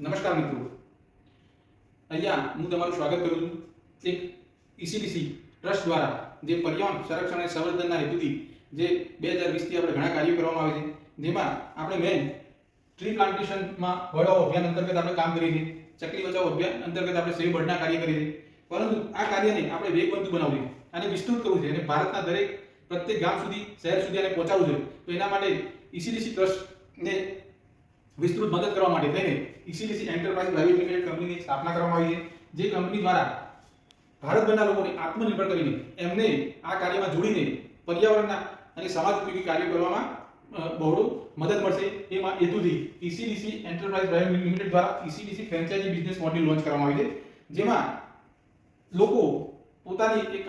નમસ્કાર મિત્રો, અહીંયા હું તમારું સ્વાગત કરું છું. એક ઈસીડીસી ટ્રસ્ટ દ્વારા જે પર્યાવરણ સંરક્ષણ અને સંવર્ધનના હેતુથી જે 2020 થી આપણે ઘણા કાર્યો કરવામાં આવે છે, જેમાં આપણે મેન ટ્રી પ્લાન્ટેશનમાં વડાઓ અભિયાન અંતર્ગત આપણે કામ કરીએ છીએ. ચકલી બચાવો અભિયાન અંતર્ગત આપણે સેવ બર્ડના કાર્ય કરીએ છીએ. પરંતુ આ કાર્યને આપણે વેગવંતુ બનાવવું છે અને વિસ્તૃત કરવું છે અને ભારતના દરેક પ્રત્યેક ગામ સુધી, શહેર સુધી આને પહોંચાડવું છે. તો એના માટે ઈસીડીસી ટ્રસ્ટને વિસ્તૃત મદદ કરવા માટે થઈને ઈસીડીસી એન્ટરપ્રાઇઝ પ્રાઇવેટ લિમિટેડ કંપનીની સ્થાપના કરવામાં આવી છે. જે કંપની દ્વારા ભારતભરના લોકોને આત્મનિર્ભર કરીને એમને આ કાર્યમાં જોડીને પર્યાવરણના અને સમાજ ઉપયોગી કાર્યો કરવામાં બહોળો મદદ મળશે. એ હેતુથી ઈસીડીસી એન્ટરપ્રાઇઝ પ્રાઇવેટ લિમિટેડ દ્વારા ઈસીડીસી ફ્રેન્ચાઇઝી બિઝનેસ મોડેલ લોન્ચ કરવામાં આવી છે, જેમાં લોકો પોતાની એક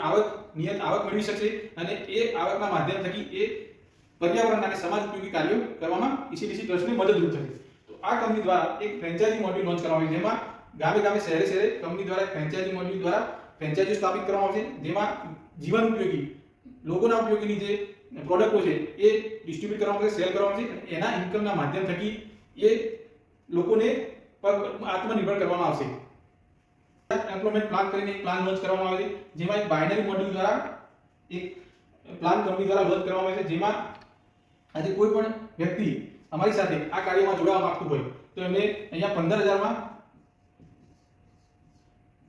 નિયત આવક મેળવી શકશે અને એ આવકના માધ્યમ થકી એ પર્યાવરણ અને સમાજ ઉપયોગી કાર્યો કરવામાં ઈસીડીસી ટ્રસ્ટને મદદરૂપ થશે. તો આ કંપની દ્વારા એક ફ્રેન્ચાઇઝી મોડેલ લોન્ચ કરવામાં આવ્યું, જેમાં ગામે ગામે, શહેરે શહેરે કંપની દ્વારા ફ્રેન્ચાઇઝી મોડેલ દ્વારા ફ્રેન્ચાઇઝી સ્થાપિત કરવામાં આવશે, જેમાં જીવન ઉપયોગી, લોકોના ઉપયોગીની જે પ્રોડક્ટો છે એ ડિસ્ટ્રીબ્યુટ કરવામાં આવશે, સેલ કરવામાં આવશે. એના ઇન્કમના માધ્યમ થકી એ લોકોને આત્મનિર્ભર કરવામાં આવશે. એમ્પ્લોયમેન્ટ પ્લાન કરીને એક પ્લાન લોન્ચ કરવામાં આવે છે, જેમાં એક બાઇનરી મોડેલ દ્વારા એક પ્લાન કંપની દ્વારા લોન્ચ કરવામાં આવે છે, જેમાં આજે કોઈ પણ વ્યક્તિ અમારી સાથે આ કાર્યમાં જોડાવા માંગતું હોય તો એમને અહીંયા 15,000 માં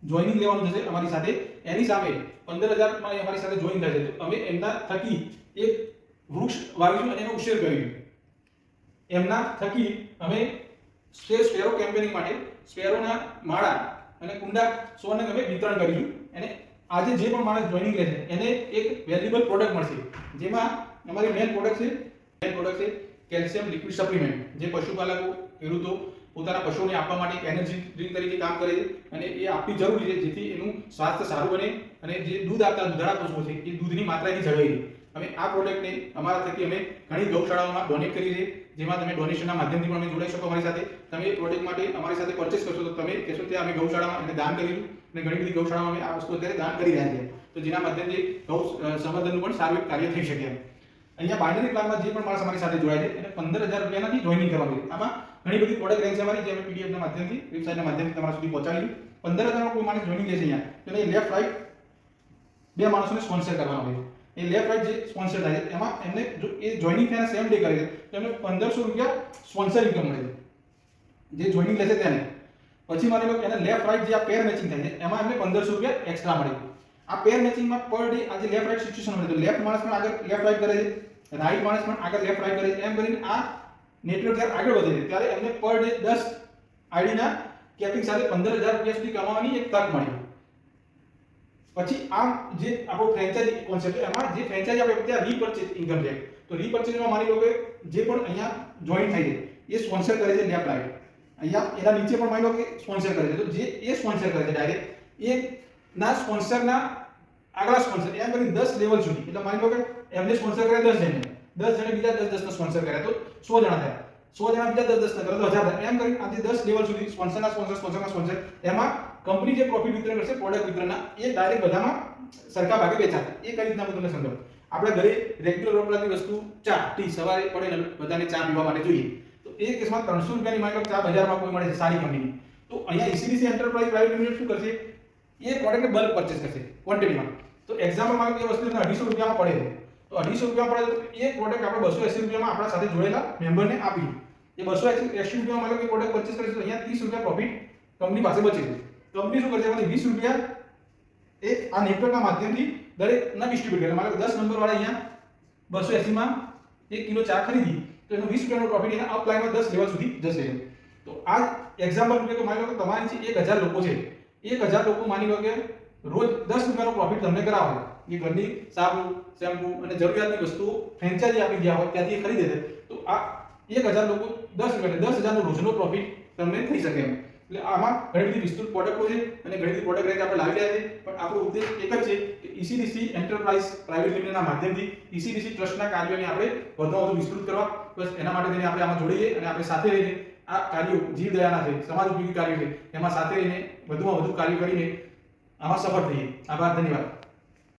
જોઈનિંગ લેવાનું થશે અમારી સાથે. એની સામે 15,000 માં અમારી સાથે જોઈન થશે તો અમે એમના થકી એક વૃક્ષ વાવીશું અને એનો ઉછેર કરીશું. એમના થકી અમે સ્પેરો કેમ્પેનિંગ માટે સ્પેરોના માળા અને કુંડા 100 ને અમે વિતરણ કરીશું. અને આજે જે પણ માણસ જોઈનિંગ લેશે એને એક વેલ્યુએબલ પ્રોડક્ટ મળશે, જેમાં અમારી મેઇન પ્રોડક્ટ છે કેલ્શિયમ લિક્વિડ સપ્લિમેન્ટ, જે પશુપાલકો, ખેડૂતો પોતાના પશુઓને આપવા માટે એક એનર્જી ડ્રિંક તરીકે કામ કરે છે અને એ આપવી જરૂરી છે, જેથી એનું સ્વાસ્થ્ય સારું બને અને જે દૂધ આપતા દુધાળા પશુઓ છે એ દૂધની માત્રા એની જળવાઈ રહે. અમે આ પ્રોડક્ટને અમારા થકી અમે ઘણી ગૌશાળાઓમાં ડોનેટ કરી છે, જેમાં તમે ડોનેશનના માધ્યમથી પણ અમે જોડાઈ શકો અમારી સાથે. તમે એ પ્રોડક્ટ માટે અમારી સાથે પરચેસ કરશો તો તમે કહેશો ત્યાં અમે ગૌશાળામાં એને દાન કરીશું અને ઘણી બધી ગૌશાળામાં અમે આ વસ્તુ અત્યારે દાન કરી રહ્યા છીએ. તો જેના માધ્યમથી ગૌ સંવર્ધનનું પણ સારું એક કાર્ય થઈ શકે. અહીંયા બાઇનરી પ્લાનમાં જે પણ માણસ અમારી સાથે જોડાય છે એને 15,000 રૂપિયાથી જોઈનિંગ કરવાનું છે. આમાં ઘણી બધી પ્રોડક્ટ રેન્જ છે અમારી, જે અમે પીડીએફના માધ્યમથી, વેબસાઇટના માધ્યમથી તમારા સુધી પહોંચાડીશું. 15,000 માં કોઈ માણસ જોઈનિંગ લેશે અહીંયા તો એને લેફ્ટ રાઈટ બે માણસોને સ્પોન્સર કરવાનો હોય. એ લેફ્ટ રાઈટ જે સ્પોન્સર થાય છે એમાં એમને જો એ જોઈનિંગ થયાના સેમ ડે કરે છે તો એમને 1,500 રૂપિયા સ્પોન્સર ઇન્કમ મળે છે જે જોઈનિંગ લેશે તેને. પછી માની લો કે એને લેફ્ટ રાઈટ જે આ પેર મેચિંગ થાય છે એમાં એમને 1,500 રૂપિયા એક્સ્ટ્રા મળે છે. આ પેર મેચિંગમાં પર ડે આ જે લેફ્ટ રાઈટ સિચ્યુએશન મળે તો લેફ્ટ માણસ પણ આગળ લેફ્ટ રાઈટ કરે છે, રાઈટ માણસ પણ આગળ લેફ્ટ રાઈટ કરે છે. એમ કરીને આ નેટવર્ક જ્યારે આગળ વધે છે ત્યારે એમને પર ડે 10 આઈડીના કેપિંગ સાથે 15,000 રૂપિયા સુધી કમાવાની એક તક મળી. પછી આ જે આપણો ફ્રેન્ચાઇઝી કોન્સેપ્ટ એમાં જે ફ્રેન્ચાઇઝી આપણે ત્યાં રીપર્ચેઝ ઇન્કમ છે, તો રીપર્ચેઝમાં માની લો કે જે પણ અહીંયા જોઈન થાય છે એ સ્પોન્સર કરે છે લેફ્ટ રાઈટ. અહીંયા એના નીચે પણ માની લો કે સ્પોન્સર કરે છે, તો જે એ સ્પોન્સર કરે છે ડાયરેક્ટ એ ના સ્પોન્સરના આગલા સ્પોન્સર એમ કરીને 10 લેવલ સુધી, એટલે માની લો કે એમને સ્પોન્સર કરે 10 જણને, 10 જણે બીજા 10 નો સ્પોન્સર કર્યા તો 100 જણા થયા, 100 જણા બીજા 10 ના કરે તો 1000 થાય. એમ કરીને આજે 10 લેવલ સુધી સ્પોન્સરના સ્પોન્સર એમાં કંપની જે પ્રોફિટ વિતરણ કરશે પ્રોડક્ટ વિતરણના એ ડાયરેક્ટ બધામાં સરખા ભાગે વેચાશે. એ કઈ રીતના હું તમને સમજાવું. આપણે ઘરે રેગ્યુલર વપરાતી વસ્તુ ચા, ટી, સવારે પડે ને બધાને ચા પીવા માટે જોઈએ તો એ કેસમાં 300 રૂપિયાની માની લો ચા બજારમાં કોઈ મળે છે સારી કંપનીની, તો અહીંયા ઈસીડીસી એન્ટરપ્રાઇઝ પ્રાઇવેટ લિમિટેડ શું કરશે, એ પ્રોડક્ટને બલ્ક પરચેસ કરશે ક્વોન્ટિટીમાં. તો એક્ઝામ્પલ માં એ વસ્તુ 250 રૂપિયામાં પડે છે તો 250 રૂપિયામાં પડે તો એ પ્રોડક્ટ આપણે 280 રૂપિયામાં આપણા સાથે જોડેલા મેમ્બરને આપીશું. એ 280 રૂપિયામાં માનો કે પ્રોડક્ટ પરચેસ કરીશું તો અહીંયા 30 રૂપિયા પ્રોફિટ કંપની પાસે બચે છે. કંપની શું કરશે, એમાંથી 20 રૂપિયા એ આ નેટવર્કના માધ્યમથી દરેકના ડિસ્ટ્રીબ્યુટ કરે. માનો કે 10 નંબર વાળા અહીંયા 280 માં 1 કિલો ચા ખરીદી તો એનો 20 રૂપિયાનો પ્રોફિટ એના અપલાઈનમાં 10 લેવલ સુધી જશે. તો આ એક્ઝામ્પલ રૂપિયા તો માની લો કે તમારી છે 1000 લોકો છે, 1000 લોકો માની લો કે રોજ 10 રૂપિયાનો પ્રોફિટ તમને કરાવે એ ઘરની સાબુ, શેમ્પુ અને જરૂરિયાતની વસ્તુઓ ફ્રેન્ચાઇઝી આપી ગયા હોય ત્યાંથી ખરીદે છે તો આ 1000 લોકો 10 રૂપિયા 10,000 નો રોજનો પ્રોફિટ તમને થઈ શકે એમ. એટલે આમાં ઘણી બધી વિસ્તૃત પ્રોડક્ટો છે અને ઘણી બધી પ્રોડક્ટ રેન્જ આપણે લાવી રહ્યા છે, પણ આપણો ઉદ્દેશ એક જ છે કે ઈસીડીસી એન્ટરપ્રાઇઝ પ્રાઇવેટ લિમિટેડના માધ્યમથી ઈસીડીસી ટ્રસ્ટના કાર્યોને આપણે વધુમાં વધુ વિસ્તૃત કરવા. બસ એના માટે થઈને આપણે આમાં જોડીએ અને આપણે સાથે રહીને આ કાર્યો જીવદયાના છે, સમાજ ઉપયોગી કાર્યો છે, એમાં સાથે રહીને વધુમાં વધુ કાર્ય કરીને આમાં સફળ થઈએ. આભાર, ધન્યવાદ.